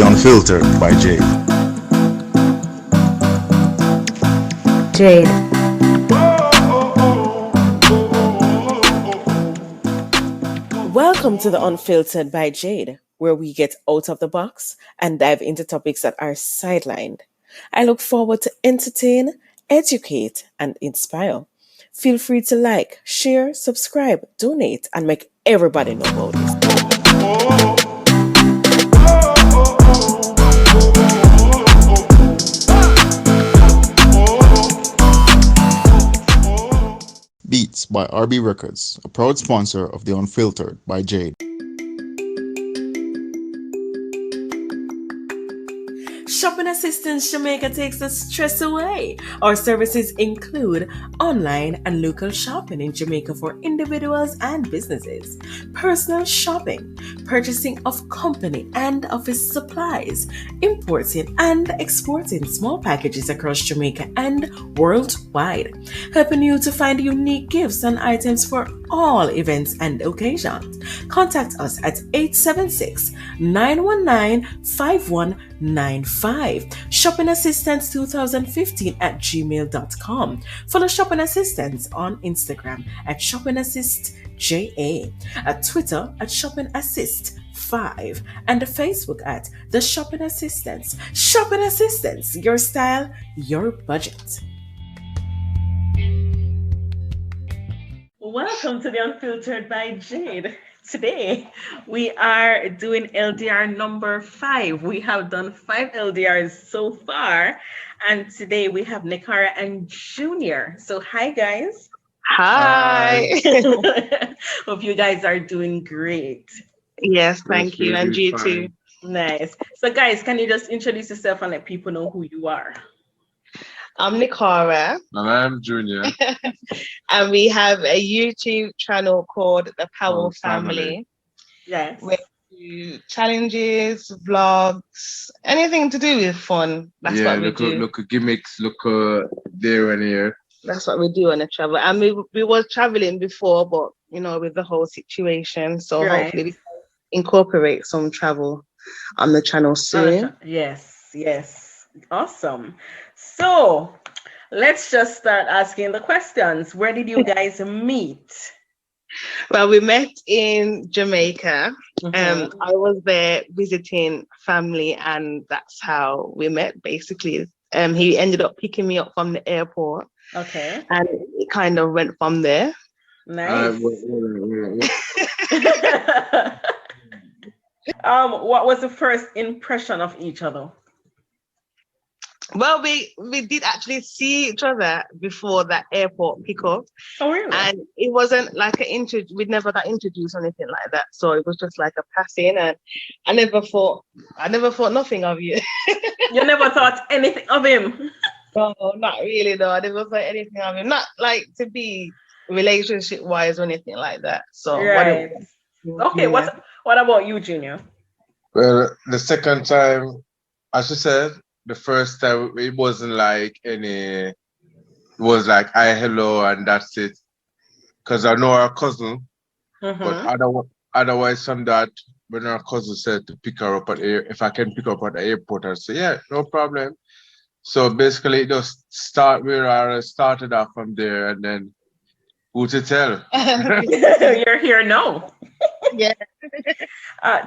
The Unfiltered by Jade. Jade. Welcome to The Unfiltered by Jade, where we get out of the box and dive into topics that are sidelined. I look forward to entertain, educate, and inspire. Feel free to like, share, subscribe, donate, and make everybody know about this. Beats by RB Records, a proud sponsor of The Unfiltered by Jade. Shopping Assistance Jamaica takes the stress away. Our services include online and local shopping in Jamaica for individuals and businesses, personal shopping, purchasing of company and office supplies, importing and exporting small packages across Jamaica and worldwide, helping you to find unique gifts and items for all events and occasions. Contact us at 876-919-5195. Shopping Assistance 2015 at gmail.com. Follow Shopping Assistance on Instagram at Shopping Assist JA, at Twitter at Shopping Assist 5, and Facebook at The Shopping Assistance. Shopping Assistance, your style, your budget. Welcome to The Unfiltered by Jade. Today, we are doing LDR number 5. We have done 5 LDRs so far, and today we have Nikara and Junior. So, hi, guys. Hi. Hope you guys are doing great. Yes, thank you. And you too. Nice. So, guys, can you just introduce yourself and let people know who you are? I'm Nikara. And I'm Junior. And we have a YouTube channel called The Powell Family. Yes. Where we do challenges, vlogs, anything to do with fun. That's what we do. Look at gimmicks, look there and here. That's what we do on the travel. And we was traveling before, but with the whole situation. So hopefully we can incorporate some travel on the channel soon. Yes. Awesome. So let's just start asking the questions. Where did you guys meet? Well, we met in Jamaica. I was there visiting family, and that's how we met, basically. He ended up picking me up from the airport. Okay. And it kind of went from there. Nice. What was the first impression of each other? Well, we did actually see each other before that airport pickup. Oh, really? And it wasn't like we'd never got introduced or anything like that. So it was just like a passing, and I never thought nothing of you. You never thought anything of him? No, not really, no. I never thought anything of him. Not like to be relationship-wise or anything like that. So right. Okay, what about you, Junior? Well, the second time, as you said, the first time it wasn't like it was like hi, hello, and that's it. Because I know our cousin, but otherwise from that, when our cousin said to pick her up if I can pick her up at the airport, I said, yeah, no problem. So basically, it just started off from there, and then who to tell? You're here now. Yeah.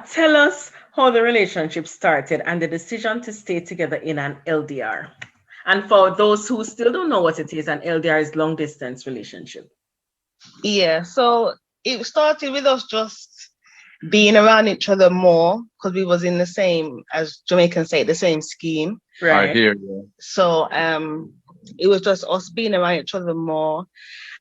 Tell us how the relationship started and the decision to stay together in an LDR. And for those who still don't know what it is, an LDR is long distance relationship. Yeah, so it started with us just being around each other more because we was in the same, as Jamaicans say, the same scheme. Right. I hear you. So it was just us being around each other more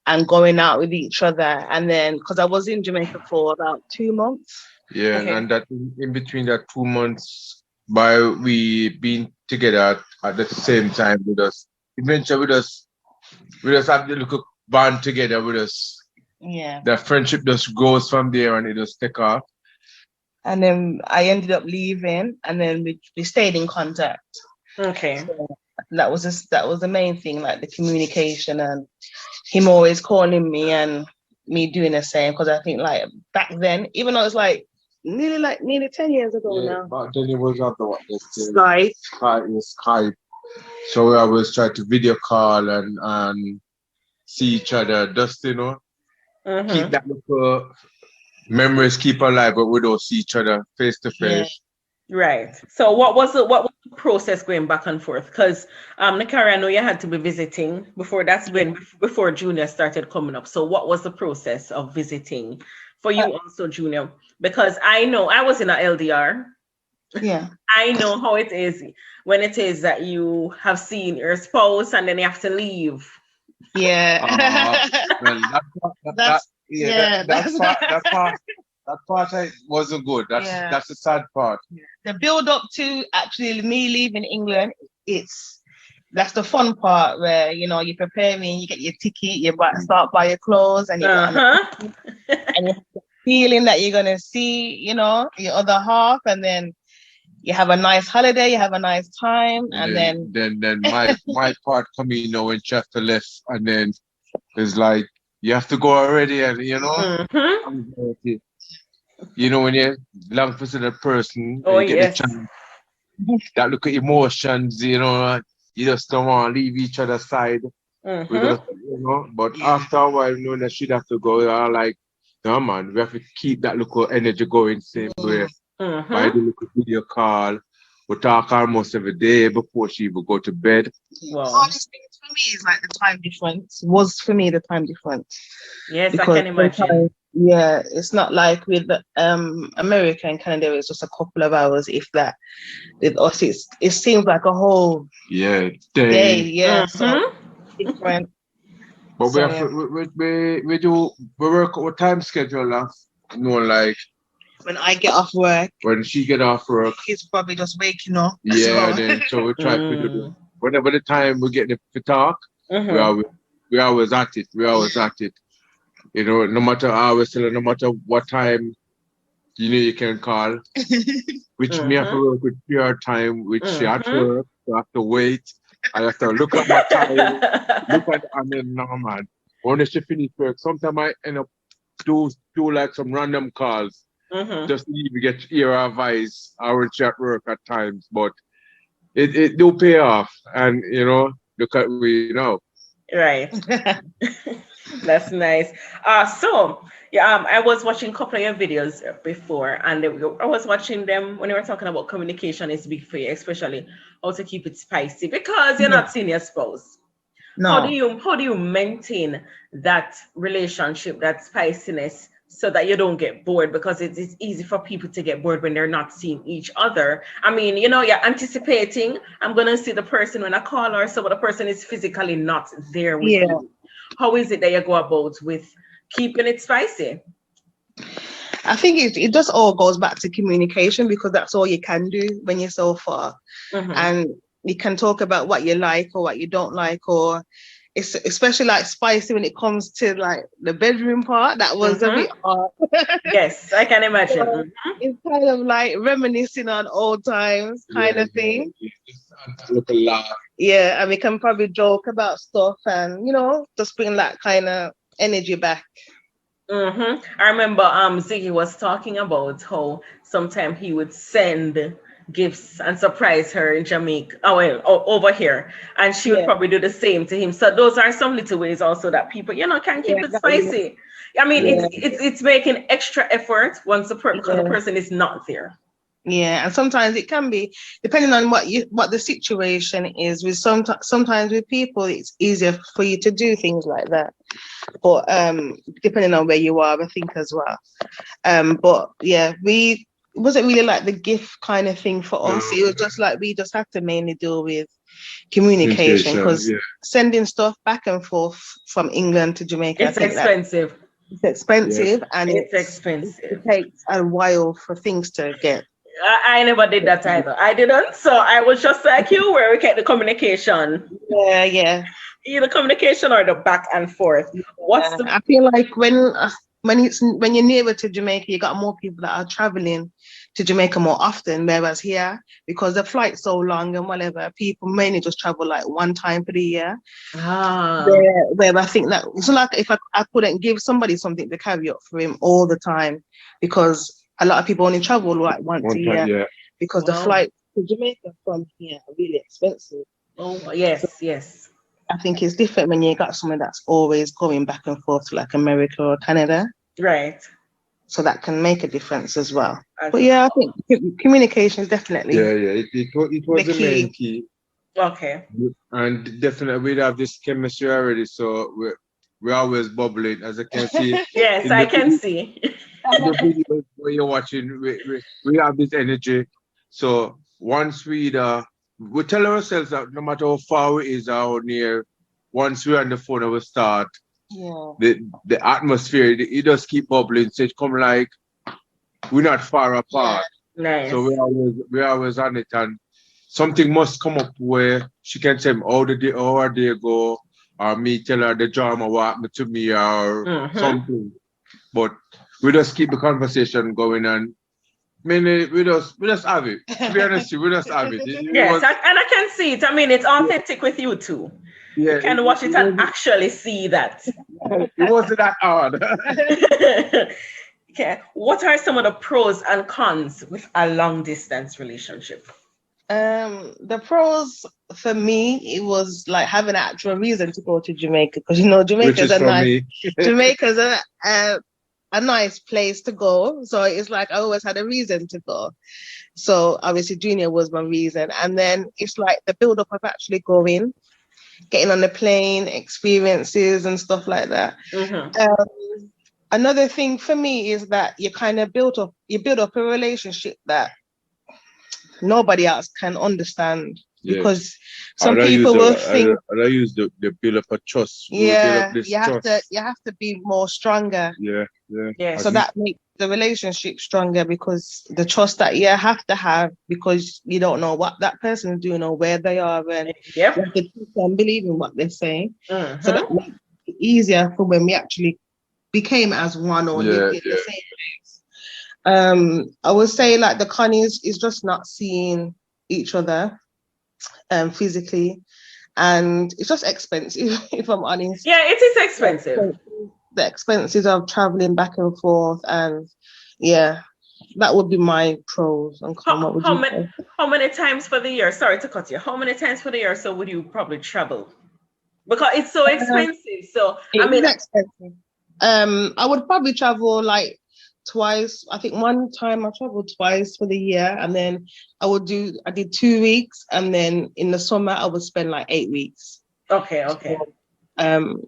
and going out with each other. And then, because I was in Jamaica for about 2 months. Yeah, Okay. and that in between that 2 months, by we being together at the same time with us, eventually we just have the little bond together with us. Yeah. The friendship just goes from there and it just take off. And then I ended up leaving, and then we stayed in contact. Okay. So that was the main thing, like the communication and him always calling me and me doing the same. Because I think like back then, even though it's like nearly 10 years ago now. But then it was after what? Skype. So we always try to video call and see each other, just keep that little memories keep alive, but we don't see each other face to face. Right. So what was the process going back and forth? Because Nakari, I know you had to be visiting before. That's before Junior started coming up. So what was the process of visiting for you also, Junior? Because I know I was in a LDR. Yeah. I know how it is when it is that you have seen your spouse and then you have to leave. Yeah. That part wasn't good. That's the sad part. The build up to actually me leaving England, that's the fun part where you're preparing, you get your ticket, you start buy your clothes, and and you have the feeling that you're gonna see, your other half, and then you have a nice holiday, you have a nice time, and then my part coming, when Chester left, and then it's like you have to go already, and when you're long for the person, you get the chance, that look at emotions, you just don't want to leave each other's side. But after a while, knowing that she'd have to go, you're like, no man, we have to keep that little energy going same way. By the little video call, we talk almost every day before she even go to bed. Wow. Hardest thing for me is like the time difference. Yes, because I can imagine. Yeah, it's not like with America and Canada, it's just a couple of hours, if that. With us, it seems like a whole day. Yeah, so different. But we work our time schedule now. Like when I get off work, when she get off work, he's probably just waking up. Yeah, then so we try to do whatever the time we get to talk, we always at it. No matter how we still, no matter what time, you can call. Which me have to work with your time, which she at work, so I have to wait. I have to look at my time, and then no man. When she finish work, sometimes I end up do like some random calls. Just to even get hear her voice or chat work at times, but it do pay off, and look at we now. Right. That's nice. I was watching a couple of your videos before, and I was watching them when you were talking about communication is big for you, especially how to keep it spicy because you're not seeing your spouse. No. How do you maintain that relationship, that spiciness, so that you don't get bored? Because it's easy for people to get bored when they're not seeing each other. I mean, you're anticipating, I'm going to see the person when I call or so, but the person is physically not there with you. How is it that you go about with keeping it spicy? I think it just all goes back to communication, because that's all you can do when you're so far. And you can talk about what you like or what you don't like, or it's especially like spicy when it comes to like the bedroom part. That was a bit hard. Yes, I can imagine. So it's kind of like reminiscing on old times kind of thing. Look a lot. Yeah, and we can probably joke about stuff and just bring that kind of energy back. I remember Ziggy was talking about how sometimes he would send gifts and surprise her in Jamaica, over here, and she would probably do the same to him. So those are some little ways also that people can keep it spicy. I mean, it's making extra effort once the person is not there. Yeah, and sometimes it can be depending on what the situation is. With sometimes with people, it's easier for you to do things like that. But depending on where you are, I think as well. But yeah, it wasn't really like the gift kind of thing for us. It was just like we just had to mainly deal with communication, because sending stuff back and forth from England to Jamaica, it's expensive. It's expensive, and it's expensive. It takes a while for things to get. I never did that either. I didn't. So I was just like you, where we get the communication. Yeah. Either communication or the back and forth. I feel like when you're nearer to Jamaica, you got more people that are traveling to Jamaica more often, whereas here, because the flight's so long and whatever, people mainly just travel like one time per year. Where I think that it's not like if I couldn't give somebody something to carry up for him all the time, because a lot of people only travel like once a year yeah. because the Wow. flight to Jamaica from here are really expensive. Oh, yes, yes. I think it's different when you got someone that's always going back and forth to like America or Canada. Right. So that can make a difference as well. Okay. But yeah, I think communication is definitely Yeah, yeah. It was The the main key. key. Okay. And definitely we have this chemistry already, so we're always bubbling, as I can see Yes, in I the, can see. in the videos where you're watching. We have this energy. So once we tell ourselves that no matter how far it is or how near, once we're on the phone, we start yeah. the atmosphere. It just keep bubbling. So it come like we're not far apart. Nice. So we're always on it, and something must come up where she can say how our day go, or me tell her the drama what happened to me or something. But we just keep the conversation going, and I mean, we just have it. To be honest, we just have it. Yes, and I can see it. I mean, it's authentic with you too. Yeah, You can watch it and actually see that. It wasn't that hard. Okay. What are some of the pros and cons with a long distance relationship? The pros for me, it was like having an actual reason to go to Jamaica because you know Which Jamaica's is a for nice me. Jamaica's a nice place to go. So it's like I always had a reason to go. So obviously Junior was my reason. And then it's like the build up of actually going, getting on the plane, experiences and stuff like that. Another thing for me is that you kind of build up a relationship that nobody else can understand. Yeah. Because some people will think I use the build up a trust. yeah, Build up you have to be more stronger. Yeah. So that makes the relationship stronger because the trust that you have to have because you don't know what that person is doing or where they are and you have to trust and believe in what they're saying. So that makes it easier for when we actually became as one or lived in the same place. I would say like the con is just not seeing each other physically, and it's just expensive if I'm honest. Yeah, it is expensive. The expenses of traveling back and forth, and yeah, that would be my pros and cons. How many times for the year? Sorry to cut you. How many times for the year so would you probably travel? Because it's so expensive. So I mean, expensive. I would probably travel like twice. I think one time I traveled twice for the year, and then I did 2 weeks, and then in the summer I would spend like 8 weeks. Okay. So,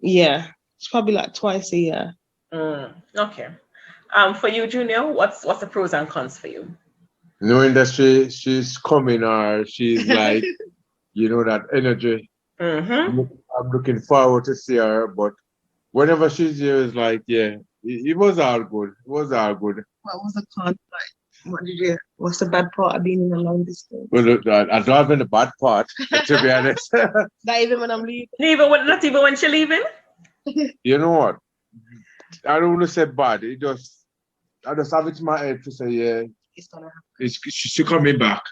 yeah, it's probably like twice a year. Okay. For you, Junior, what's the pros and cons for you? Knowing that she's coming or she's like, that energy. I'm looking forward to see her, but whenever she's here, it's like, it was all good. It was all good. What was the con like? What's the bad part of being in a long distance? Well, I don't have any bad part, to be honest. Not even when I'm leaving? Not even when she's leaving? You know what? I don't want to say bad. I just have it in my head to say, it's gonna happen. She's coming back.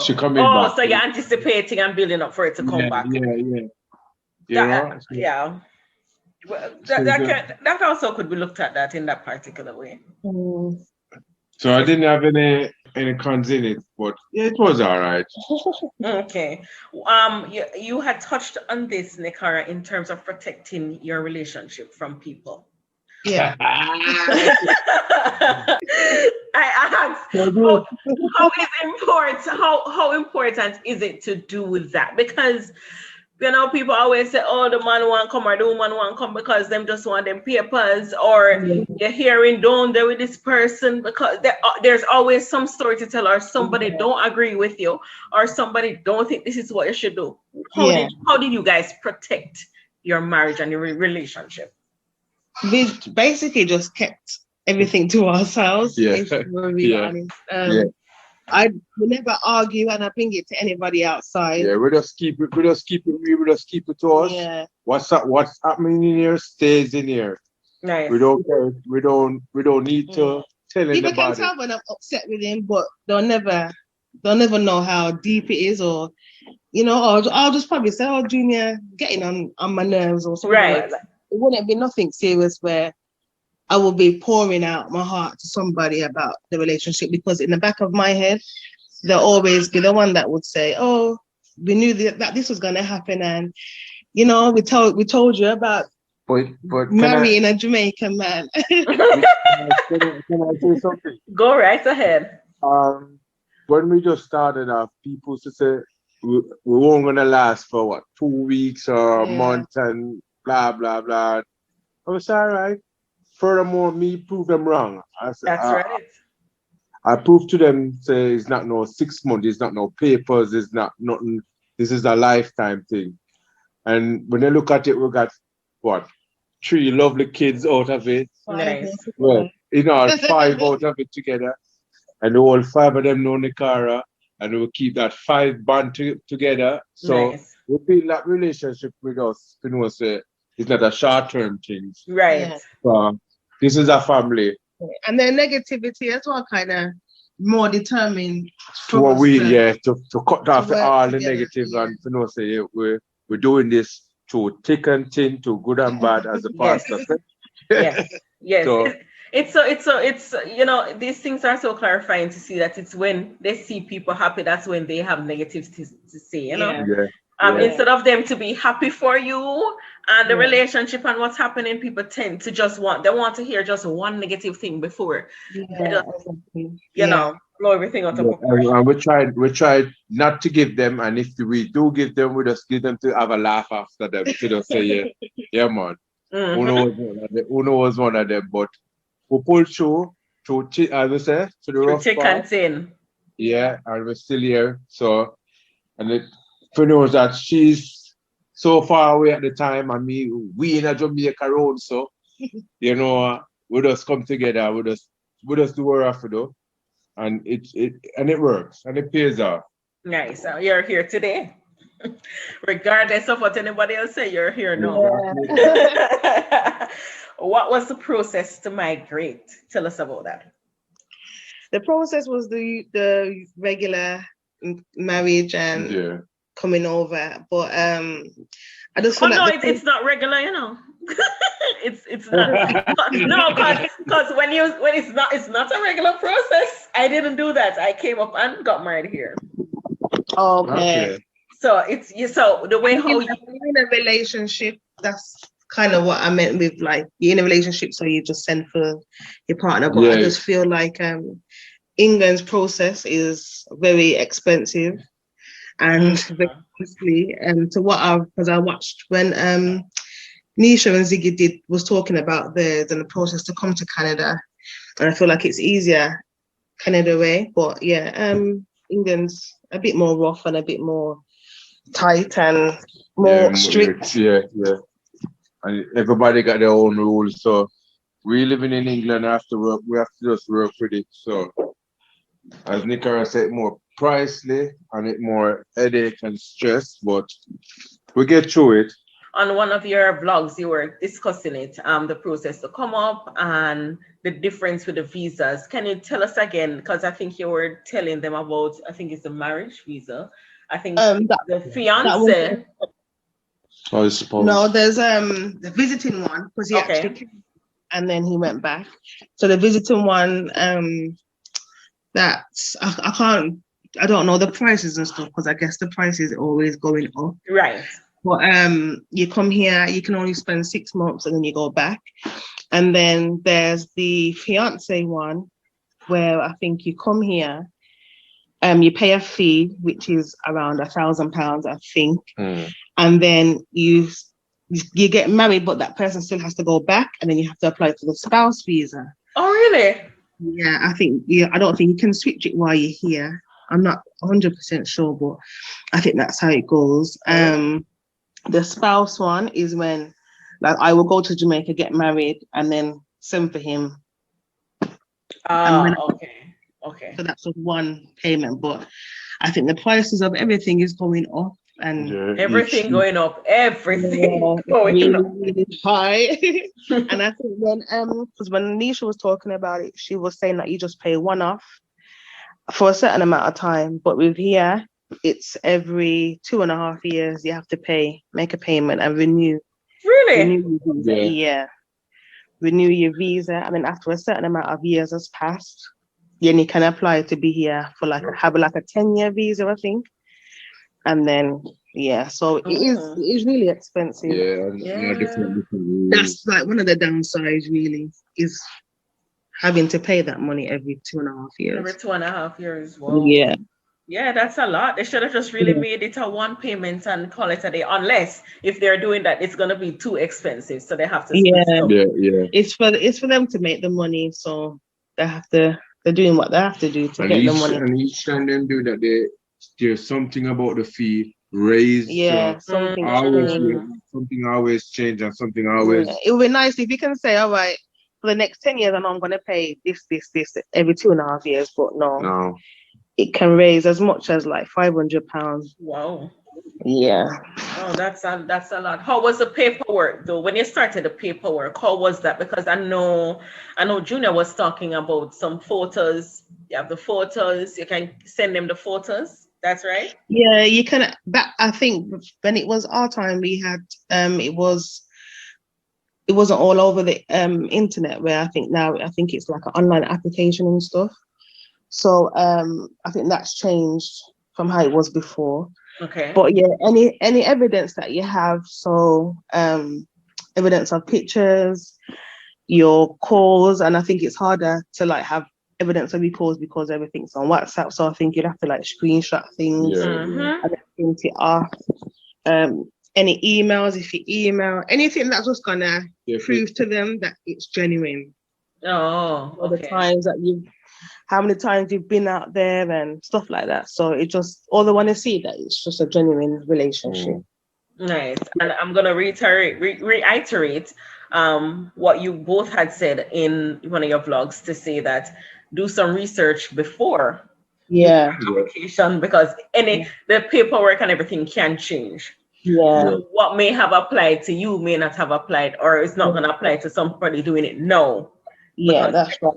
She's coming back. So you're anticipating and building up for it to come back. Yeah. Well, that also could be looked at that in that particular way. So I didn't have any cons in it, but it was all right. Okay. You had touched on this, Nikara, in terms of protecting your relationship from people. Yeah. I asked how important is it to do with that? Because people always say, oh, the man won't come or the woman won't come because them just want them papers, or you're hearing don't there with this person because there's always some story to tell, or somebody don't agree with you, or somebody don't think this is what you should do. How did you guys protect your marriage and your relationship? We basically just kept everything to ourselves. If we're really honest. I will never argue and I bring it to anybody outside. Yeah, we just keep it to us. Yeah. What's happening in here stays in here. Nice. We don't care. We don't need to tell anybody. People can tell when I'm upset with him, but they'll never know how deep it is, or I'll just probably say, oh, Junior, getting on my nerves or something like that. It wouldn't be nothing serious where I will be pouring out my heart to somebody about the relationship, because in the back of my head, they'll always be the one that would say, "Oh, we knew that this was going to happen, and you know, we told you about But marrying a Jamaican man." can I say something? Go right ahead. When we just started off, people used to say we weren't gonna last for what, 2 weeks or a month and blah blah blah. I was all right. Furthermore, me prove them wrong. That's right. I proved to them, say it's not no 6 months, it's not no papers, it's not nothing. This is a lifetime thing. And when they look at it, we got what, 3 lovely kids out of it. Nice. Well, 5 out of it together. And all 5 of them know Nicara, and we'll keep that 5 bond together. So nice. we feel that relationship with us, you know, say it's not a short-term thing. Right. Yeah. So this is a family. And their negativity as well, kind of more determined. To cut off all the negative and you know, say we're doing this to thick and thin, to good and bad, as the pastor said. Yes. So, it's you know, these things are so clarifying to see that it's when they see people happy, that's when they have negatives to say, you know. Instead of them to be happy for you and the relationship and what's happening, people tend to just want to hear just one negative thing before you know, blow everything out of proportion. And we tried not to give them, and if we do give them, we just give them to have a laugh after them, to just say yeah man. Uno was one of them, but we pulled through, I would say, to the rough thick and thin. Yeah, and we're still here. So, and it knows that she's so far away at the time, and we in a Jamaica road, so you know, we just come together, we just do what we have to do, and it works, and it pays off. Nice. So you're here today. Regardless of what anybody else say, you're here now. What was the process to migrate? Tell us about that. The process was the regular marriage and coming over, but I just feel it's not regular, you know. it's not. No, because when it's not a regular process. I didn't do that. I came up and got married here. Okay. So so the way how you're in a relationship, that's kind of what I meant with like you're in a relationship, so you just send for your partner. But I just feel like England's process is very expensive and very costly. And to because I watched when Nisha and Ziggy was talking about theirs and the process to come to Canada, and I feel like it's easier Canada way. But England's a bit more rough and a bit more tight and more strict. And everybody got their own rules. So we living in England after work, we have to just work with it. So as Nicara said, more pricey and it more headache and stress, but we get through it. On one of your blogs, you were discussing it, the process to come up and the difference with the visas. Can you tell us again? Because I think you were telling them about, I think it's the marriage visa. I think the fiance. I suppose. No, there's the visiting one, because he actually came and then he went back. So the visiting one, that's I don't know the prices and stuff, because I guess the prices are always going up. Right. But you come here, you can only spend 6 months and then you go back. And then there's the fiance one, where I think you come here, you pay a fee, which is around £1,000, I think. And then you get married, but that person still has to go back, and then you have to apply for the spouse visa. Oh, really? Yeah, I don't think you can switch it while you're here. I'm not 100% sure, but I think that's how it goes. The spouse one is when, like, I will go to Jamaica, get married, and then send for him. Okay. So that's one payment, but I think the prices of everything is going up, and everything going up, everything going up. Really high. And I think because when Nisha was talking about it, she was saying that you just pay one off for a certain amount of time, but with here, it's every 2.5 years you have to make a payment and renew. Really? Yeah. renew your visa, and then after a certain amount of years has passed, then you can apply to be here for like a 10-year visa, I think. And then so it is really expensive. That's like one of the downsides really, is having to pay that money every 2.5 years. Every 2.5 years. Wow. Yeah, that's a lot. They should have just really made it a one payment and call it a day. Unless if they're doing that, it's gonna be too expensive, so they have to. It's for them to make the money, so they're doing what they have to do to get the money. And each time they do that, there's something about the fee raised. Something always change and something always. It would be nice if you can say, all right, for the next 10 years, I'm going to pay this every 2.5 years, but no. It can raise as much as like £500. Wow. Yeah. Oh, that's a lot. How was the paperwork though? When you started the paperwork, how was that? Because I know Junior was talking about some photos. You have the photos. You can send them the photos. That's right. Yeah, you can. That I think when it was our time, we had it wasn't all over the internet. Where I think it's like an online application and stuff. So I think that's changed from how it was before. Okay. But yeah, any evidence that you have, so evidence of pictures, your calls, and I think it's harder to like have evidence of your calls because everything's on WhatsApp. So I think you'd have to like screenshot things and print it off. Any emails, if you email, anything that's just gonna prove to them that it's genuine. Oh, all the times that how many times you've been out there and stuff like that. So it just, all they want to see that it's just a genuine relationship. Nice. And I'm going to reiterate what you both had said in one of your vlogs, to say that do some research before application, because the paperwork and everything can change. So what may have applied to you may not have applied, or it's not going to apply to somebody doing it now. That's right.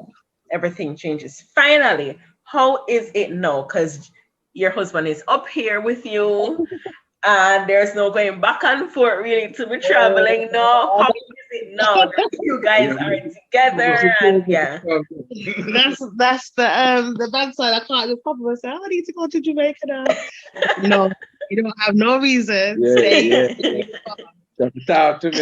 Everything changes. Finally, how is it now? Because your husband is up here with you, and there's no going back and forth really to be traveling now. How is it now that you guys are together? And that's the bad side. I can't just pop up and say, I need to go to Jamaica now. No, you don't have no reason. Talk to me.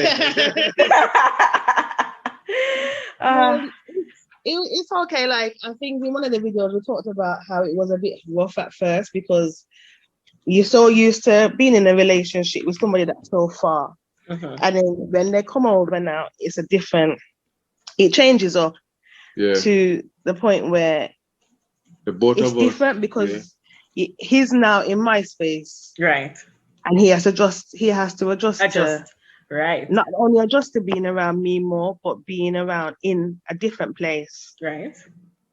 It's okay. Like, I think in one of the videos we talked about how it was a bit rough at first because you're so used to being in a relationship with somebody that's so far. And then when they come over now, it changes up to the point where it's different because he's now in my space. Right. And he has to adjust. Right. Not only adjust to being around me more, but being around in a different place. Right.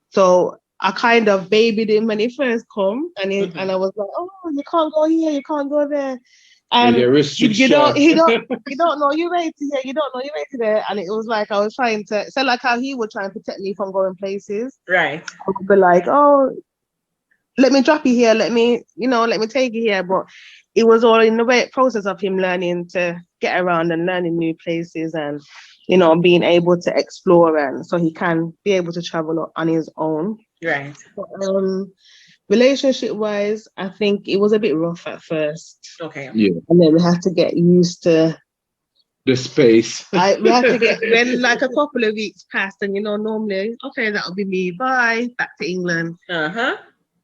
So I kind of babied him when he first come, and I was like, oh, you can't go here, you can't go there. And you don't know you're ready to here, you don't know you're ready to there. And it was like I was trying to, so like how he would try and protect me from going places. Right. I would be like, oh, let me drop you here, let me take you here. But it was all in the process of him learning to get around and learning new places and, being able to explore, and so he can be able to travel on his own. Right. But, relationship wise, I think it was a bit rough at first. Okay. Yeah. And then we had to get used to the space. We had to get, when like a couple of weeks passed, and normally, okay, that'll be me. Bye, back to England.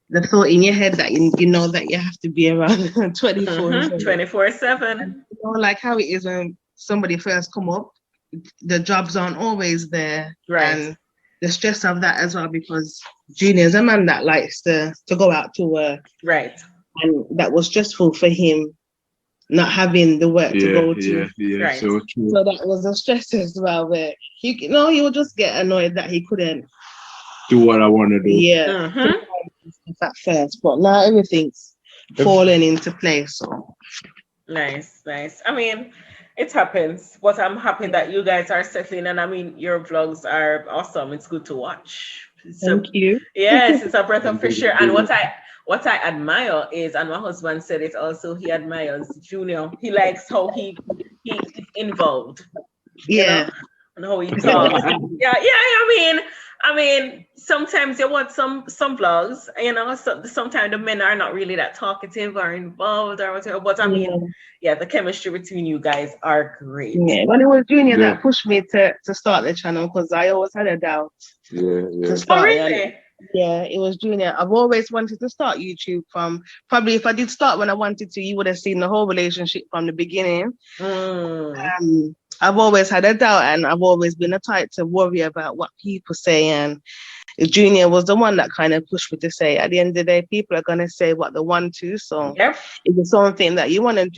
The thought in your head that you know that you have to be around 24/7. Like how it is when somebody first come up, the jobs aren't always there. Right. And the stress of that as well, because Junior's a man that likes to go out to work. Right. And that was stressful for him, not having the work to go to. Right. So true. So that was a stress as well, where he would just get annoyed that he couldn't do what I want to do. Yeah. At first, but now everything's falling into place. So nice. I mean, it happens, but I'm happy that you guys are settling, and I mean, your vlogs are awesome. It's good to watch. Thank you. Yes, it's a breath of fresh air. And what I admire is, and my husband said it also, he admires Junior. He likes how he is involved. Yeah. and how he talks. Yeah. I mean, sometimes you watch some vlogs, you know, sometimes the men are not really that talkative or involved or whatever. But I mean, yeah, the chemistry between you guys are great. Yeah, when it was Junior that pushed me to start the channel, because I always had a doubt to start. Oh, really? Yeah, it was Junior. I've always wanted to start YouTube from, probably if I did start when I wanted to, you would have seen the whole relationship from the beginning. I've always had a doubt, and I've always been the type to worry about what people say. And Junior was the one that kind of pushed me to say, at the end of the day, people are going to say what they want to. So if it's something that you want to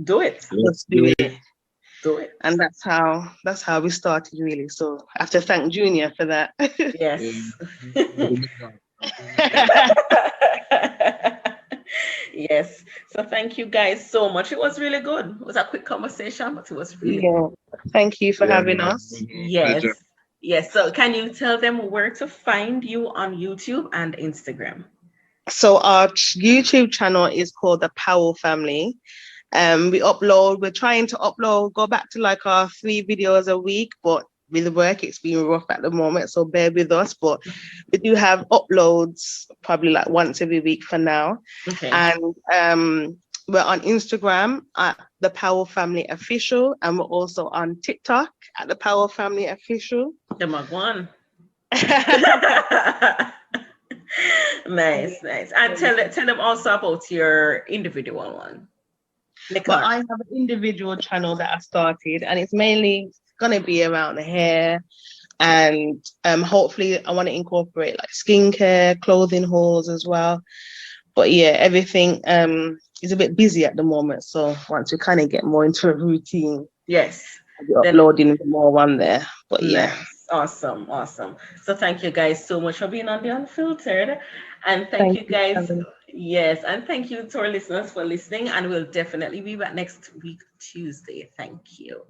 do it. Just do it. Do it. And that's how we started, really. So I have to thank Junior for that. Yes. Yes. So thank you guys so much. It was really good. It was a quick conversation, but it was really good. Thank you for having us. Yes. Yes. So can you tell them where to find you on YouTube and Instagram? So our YouTube channel is called The Powell Family. We're trying to upload, go back to like our 3 videos a week, but with work, it's been rough at the moment, so bear with us. But we do have uploads probably like once every week for now. Okay. And we're on Instagram at The Powell Family Official, and we're also on TikTok at The Powell Family Official. The Magwan. Nice. And tell them also about your individual one. But I have an individual channel that I started, and it's mainly going to be around the hair, and hopefully I want to incorporate like skincare, clothing hauls as well. But yeah, everything is a bit busy at the moment, so once we kind of get more into a routine, I'll be uploading more on there. But yeah. Awesome. So thank you guys so much for being on The Unfiltered, and thank you guys. Yes, and thank you to our listeners for listening, and we'll definitely be back next week Tuesday. Thank you.